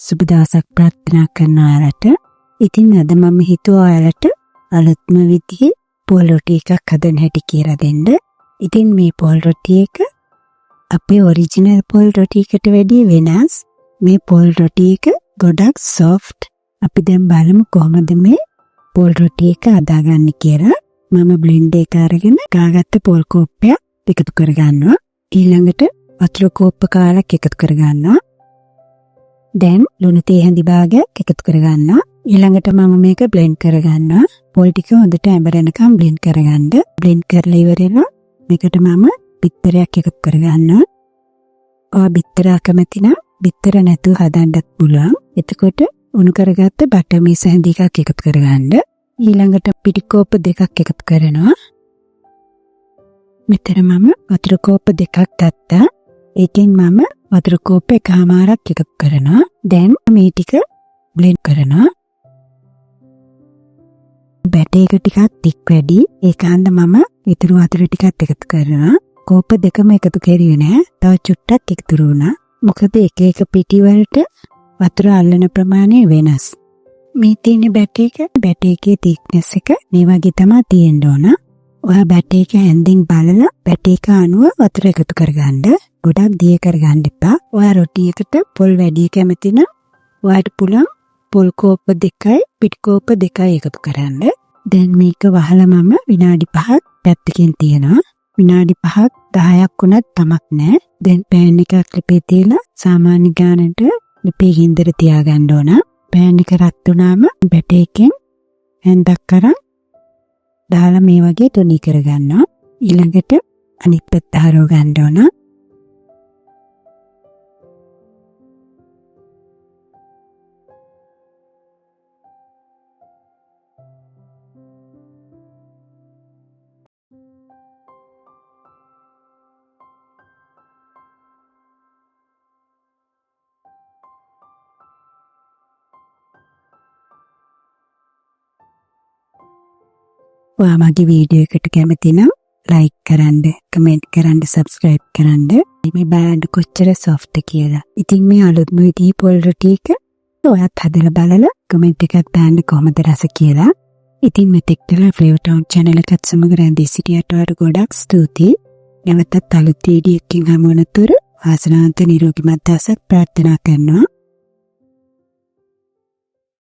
සුබ දවසක් ප්‍රාර්ථනා කරනවා ඔයාලට. ඉතින් අද මම හිතුවා ඔයාලට අලුත්ම විදිහේ පොල් රොටි එකක් හදන්න හැටි කියලා දෙන්න. ඉතින් මේ පොල් රොටි එක අපේ ඔරිජිනල් පොල් රොටි එකට වැඩිය වෙනස්. මේ පොල් රොටි එක ගොඩක් සොෆ්ට්. අපි දැන් බලමු කොහොමද මේ පොල් රොටි එක හදාගන්නේ කියලා. මම බ්ලෙන්ඩර් එක අරගෙන කාගත්ත පොල් කෝප්පයක් එකතු කරගන්නවා. ඊළඟට වතුර කෝප්ප කාලක් එකතු කරගන්නවා. දැන් ලුණු තේ හැඳි භාගයක් එකතු කරගන්නවා. ඊළඟට මම මේක බ්ලෙන්ඩ් කරගන්නවා. පොල් ටික හොඳට ඇඹරෙනකම් බ්ලෙන්ඩ් කරගන්න. බ්ලෙන්ඩ් කරලා ඉවරලා මේකට මම බිත්තරයක් එකතු කරගන්නවා. ඔය බිත්තර අකමැති නම් බිත්තර නැතුව හදන්නත් පුළුවන්. එතකොට උණු කරගත්ත බටර් මීස හැඳි එකක් එකතු කරගන්න. ඊළඟට පිටි කෝප්ප දෙකක් එකතු කරනවා. මෙතන මම වතුර කෝප්ප දෙකක් ගත්තා. ඒකෙන් මම වතුර කෝප්ප එකමාරක් එකතු කරනවා. දැන් මේ ටික බ්ලෙන්ඩ් කරනවා. බැටර් එක ටිකක් තික් වැඩි. ඒකන්ද මම ඉතුරු වතුර ටිකත් එකතු කරනවා. කෝප්ප දෙකම එකතු කරුවේ නෑ. තව චුට්ටක් එකතු වුණා. මොකද එක එක පිටි වලට වතුර අල්ලන ප්‍රමාණය වෙනස්. මේ තියෙන බැටර් එකේ thickness එක මේ වගේ තමයි තියෙන්න ඕන. ඔයා බැටර් එක හැන්දින් බලලා බැටර් එක අනුව වතුර එකතු කරගන්න. ගොඩක් දිය කරගන්න එපා. ඔයා රොටි එකට පොල් වැඩි කැමති නම් ඔයාට පුළුවන් පොල් කෝප්ප දෙකයි පිටි කෝප්ප දෙකයි එකතු කරන්න. දැන් මේක වහලා මම විනාඩි 5ක් පැත්තකින් තියනවා. විනාඩි 5ක් 10ක් වුණත් කමක් නැහැ. දැන් පෑන් එකක් ලිපේ තියලා සාමාන්‍ය ගානට ලිපේ ගින්දර තියාගන්න ඕන. පෑන් එක රත් වුණාම බැටර් එකෙන් හැන්දක් අරන් දාලා මේ වගේ තුනී කරගන්නවා. ඊළඟට අනිත් පැත්ත හරව ගන්න ඕන. ඔයා මගේ වීඩියෝ එකට කැමති නම් ලයික් කරන්න, කමෙන්ට් කරන්න, සබ්ස්ක්‍රයිබ් කරන්න. මේ බලන්න කොච්චර සොෆ්ට් කියලා. ඉතින් මේ අලුත්ම විදිහේ පොල් රොටි එක ඔයාත් හදලා බලලා කමෙන්ට් එකක් දාන්න කොහොමද රස කියලා. ඉතින් මෙතෙක් කළා ෆ්ලේවර් ටවුන් channel එකත් සමග රැඳී සිටියට ඔයාලට ගොඩක් ස්තුතියි. නැවතත් අලුත් වීඩියෝ එකකින් හමු වෙනතුරු වාසනාවන්ත නිරෝගීමත් දවසක් ප්‍රාර්ථනා කරනවා.